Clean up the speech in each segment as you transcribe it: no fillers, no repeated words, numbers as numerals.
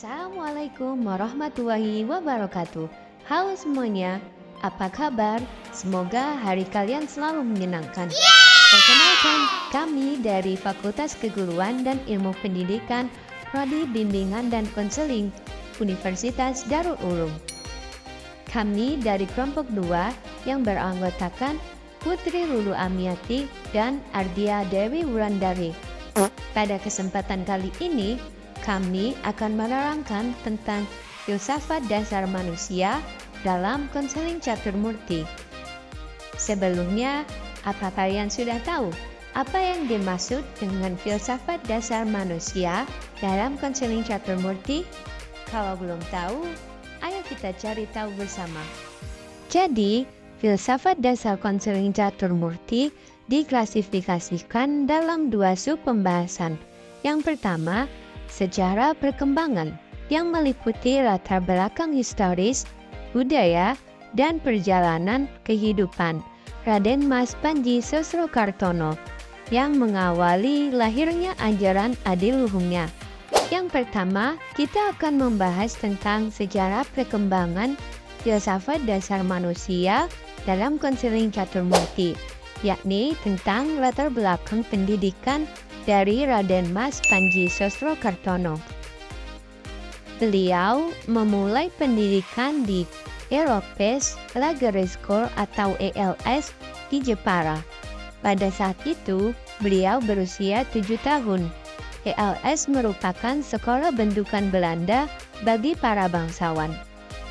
Assalamualaikum warahmatullahi wabarakatuh. Halo semuanya, apa kabar? Semoga hari kalian selalu menyenangkan. Perkenalkan, kami dari Fakultas Keguruan dan Ilmu Pendidikan, Prodi Bimbingan dan Konseling, Universitas Darul Ulum. Kami dari kelompok 2 yang beranggotakan Putri Lulu Amiati dan Ardia Dewi Wulandari. Pada kesempatan kali ini, kami akan menerangkan tentang filsafat dasar manusia dalam konseling caturmurti. Sebelumnya, apa kalian sudah tahu apa yang dimaksud dengan filsafat dasar manusia dalam konseling caturmurti? Kalau belum tahu, ayo kita cari tahu bersama. Jadi, filsafat dasar konseling caturmurti diklasifikasikan dalam 2 sub pembahasan. Yang pertama, sejarah perkembangan yang meliputi latar belakang historis, budaya, dan perjalanan kehidupan Raden Mas Panji Sosrokartono yang mengawali lahirnya ajaran adiluhungnya. Yang pertama, kita akan membahas tentang sejarah perkembangan filsafat dasar manusia dalam konseling caturmurti, yakni tentang latar belakang pendidikan dari Raden Mas Panji Sosrokartono. Beliau memulai pendidikan di Europes Lager School atau ELS di Jepara. Pada saat itu, beliau berusia 7 tahun. ELS merupakan sekolah bentukan Belanda bagi para bangsawan.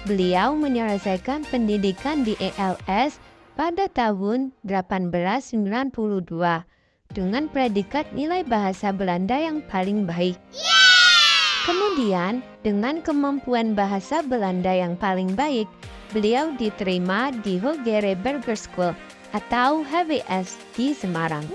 Beliau menyelesaikan pendidikan di ELS pada tahun 1892 dengan predikat nilai bahasa Belanda yang paling baik. Kemudian, dengan kemampuan bahasa Belanda yang paling baik, beliau diterima di Hogere Burger School atau HBS di Semarang.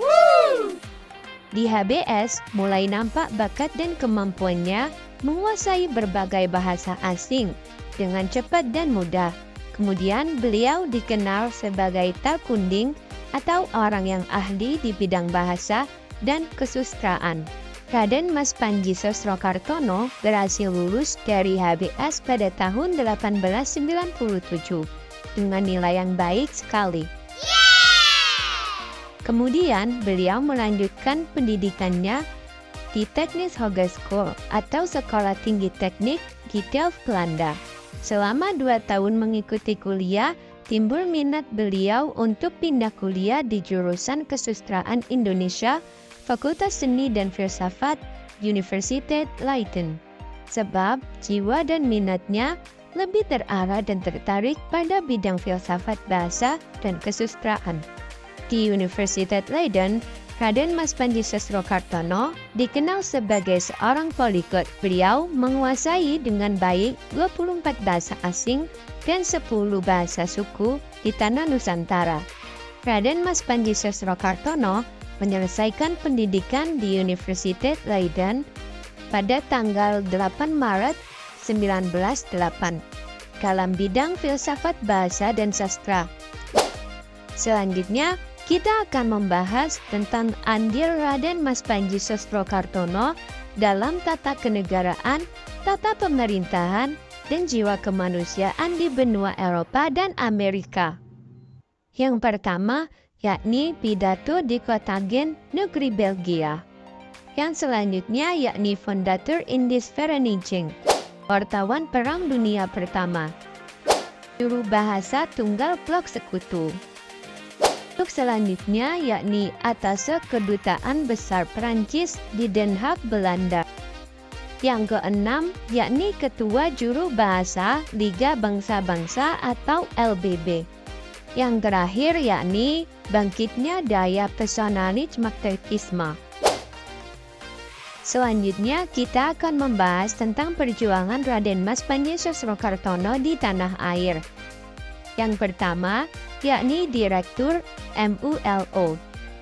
Di HBS, mulai nampak bakat dan kemampuannya menguasai berbagai bahasa asing dengan cepat dan mudah. Kemudian, beliau dikenal sebagai talkunding atau orang yang ahli di bidang bahasa dan kesusastraan. Raden Mas Panji Sosrokartono berhasil lulus dari HBS pada tahun 1897 dengan nilai yang baik sekali. Kemudian beliau melanjutkan pendidikannya di Teknis Hogeschool atau Sekolah Tinggi Teknik di Delft, Belanda. Selama 2 tahun mengikuti kuliah, timbul minat beliau untuk pindah kuliah di jurusan Kesusastraan Indonesia, Fakultas Seni dan Filsafat, Universiteit Leiden. Sebab jiwa dan minatnya lebih terarah dan tertarik pada bidang filsafat bahasa dan kesusastraan. Di Universiteit Leiden, Raden Mas Panji Sosrokartono dikenal sebagai seorang poliglot. Beliau menguasai dengan baik 24 bahasa asing dan 10 bahasa suku di tanah Nusantara. Raden Mas Panji Sosrokartono menyelesaikan pendidikan di Universiteit Leiden pada tanggal 8 Maret 1908 dalam bidang filsafat bahasa dan sastra. Selanjutnya, kita akan membahas tentang andil Raden Mas Panji Sosrokartono dalam tata kenegaraan, tata pemerintahan, dan jiwa kemanusiaan di benua Eropa dan Amerika. Yang pertama, yakni pidato di kota Gent, negeri Belgia. Yang selanjutnya yakni Fondatur Indische Vereniging, wartawan Perang Dunia Pertama. Juru bahasa tunggal blok sekutu. Untuk selanjutnya yakni Atasé Kedutaan Besar Perancis di Den Haag, Belanda. Yang keenam yakni Ketua Juru Bahasa Liga Bangsa-Bangsa atau LBB. Yang terakhir yakni bangkitnya daya personalis magnetisme. Selanjutnya kita akan membahas tentang perjuangan Raden Mas Panji Sosrokartono di tanah air. Yang pertama yakni Direktur MULO,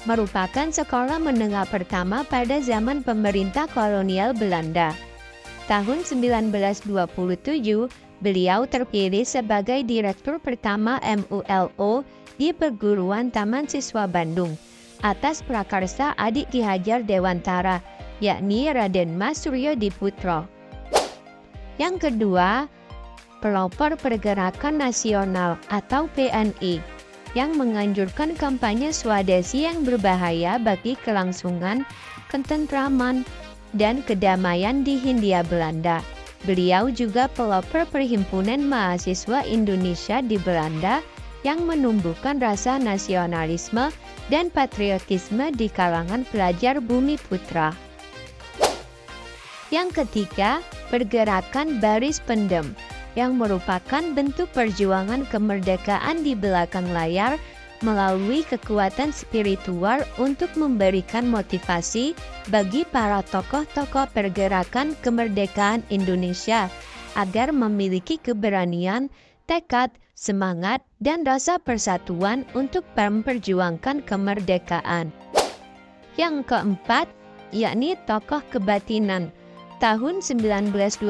merupakan sekolah menengah pertama pada zaman pemerintah kolonial Belanda. Tahun 1927, beliau terpilih sebagai Direktur pertama MULO di Perguruan Taman Siswa Bandung atas prakarsa adik Ki Hajar Dewantara, yakni Raden Mas Suryo Diputro. Yang kedua, pelopor pergerakan nasional atau PNI yang menganjurkan kampanye swadesi yang berbahaya bagi kelangsungan, ketentraman, dan kedamaian di Hindia Belanda. Beliau juga pelopor Perhimpunan Mahasiswa Indonesia di Belanda yang menumbuhkan rasa nasionalisme dan patriotisme di kalangan pelajar Bumi Putra. Yang ketiga, pergerakan Baris Pendem yang merupakan bentuk perjuangan kemerdekaan di belakang layar melalui kekuatan spiritual untuk memberikan motivasi bagi para tokoh-tokoh pergerakan kemerdekaan Indonesia agar memiliki keberanian, tekad, semangat, dan rasa persatuan untuk memperjuangkan kemerdekaan. Yang keempat, yakni tokoh kebatinan. Tahun 1927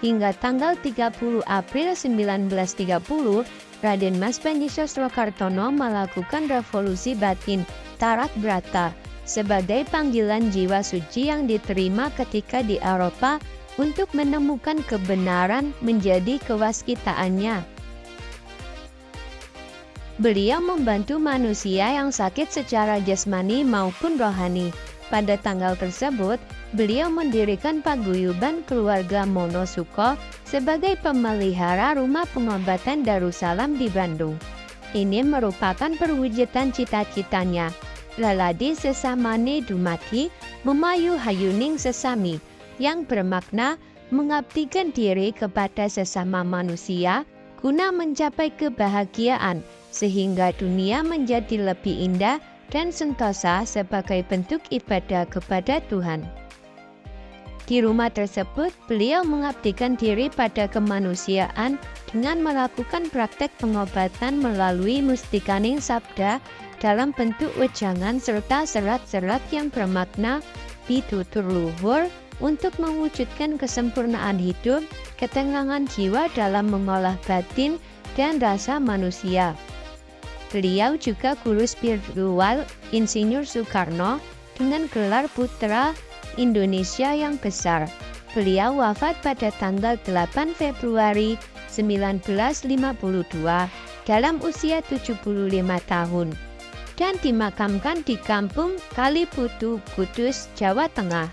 hingga tanggal 30 April 1930, Raden Mas Panji Sosrokartono melakukan revolusi batin Tarak Brata sebagai panggilan jiwa suci yang diterima ketika di Eropa untuk menemukan kebenaran menjadi kewaskitaannya. Beliau membantu manusia yang sakit secara jasmani maupun rohani. Pada tanggal tersebut, beliau mendirikan paguyuban keluarga Monosuko sebagai pemelihara rumah pengobatan Darussalam di Bandung. Ini merupakan perwujudan cita-citanya. Laladi sesamane dumati, memayu hayuning sesami, yang bermakna mengabdikan diri kepada sesama manusia guna mencapai kebahagiaan, sehingga dunia menjadi lebih indah dan sentosa sebagai bentuk ibadah kepada Tuhan. Di rumah tersebut, beliau mengabdikan diri pada kemanusiaan dengan melakukan praktek pengobatan melalui mustikaning sabda dalam bentuk wejangan serta serat-serat yang bermakna pitutur luhur untuk mewujudkan kesempurnaan hidup, ketenangan jiwa dalam mengolah batin dan rasa manusia. Beliau juga guru spiritual Insinyur Soekarno dengan gelar Putra Indonesia yang besar. Beliau wafat pada tanggal 8 Februari 1952 dalam usia 75 tahun dan dimakamkan di Kampung Kaliputu, Kudus, Jawa Tengah.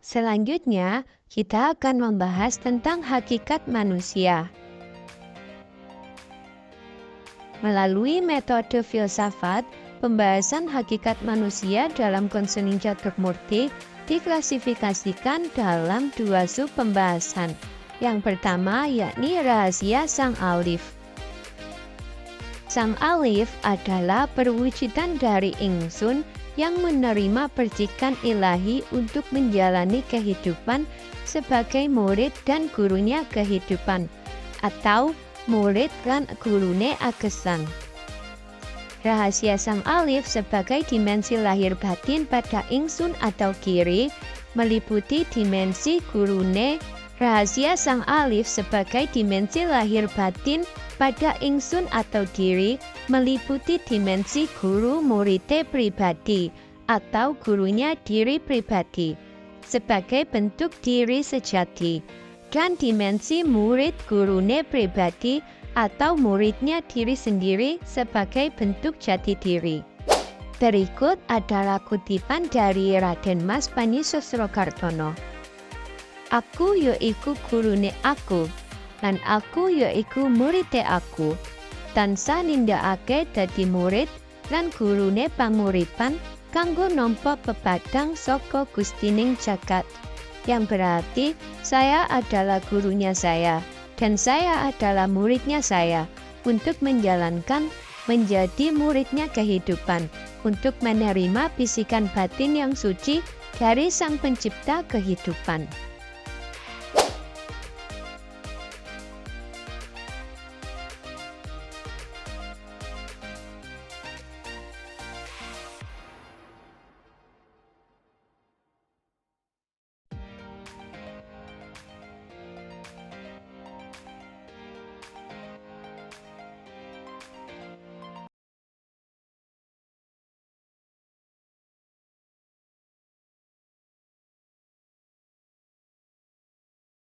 Selanjutnya, kita akan membahas tentang hakikat manusia. Melalui metode filsafat, pembahasan hakikat manusia dalam konseling Caturmurti diklasifikasikan dalam dua sub pembahasan. Yang pertama yakni rahasia Sang Alif. Sang Alif adalah perwujudan dari Ingsun yang menerima percikan ilahi untuk menjalani kehidupan sebagai murid dan gurunya kehidupan, atau murid lan gurune agesang. Rahasia Sang Alif sebagai dimensi lahir batin pada Ingsun atau Kiri meliputi dimensi gurune. Rahasia Sang Alif sebagai dimensi lahir batin pada Ingsun atau Diri meliputi dimensi guru murite pribadi atau gurunya diri pribadi sebagai bentuk diri sejati, dan dimensi murid gurune pribadi atau muridnya diri sendiri sebagai bentuk jati diri. Berikut adalah kutipan dari Raden Mas Panji Sosrokartono. Aku yaiku gurune aku, lan aku yaiku murite aku. Tansah nindakake dadi murid lan gurune panguripan kanggo nampa pepadang saka Gustining jagat. Yang berarti saya adalah gurunya saya dan saya adalah muridnya saya untuk menjalankan menjadi muridnya kehidupan, untuk menerima bisikan batin yang suci dari Sang Pencipta kehidupan.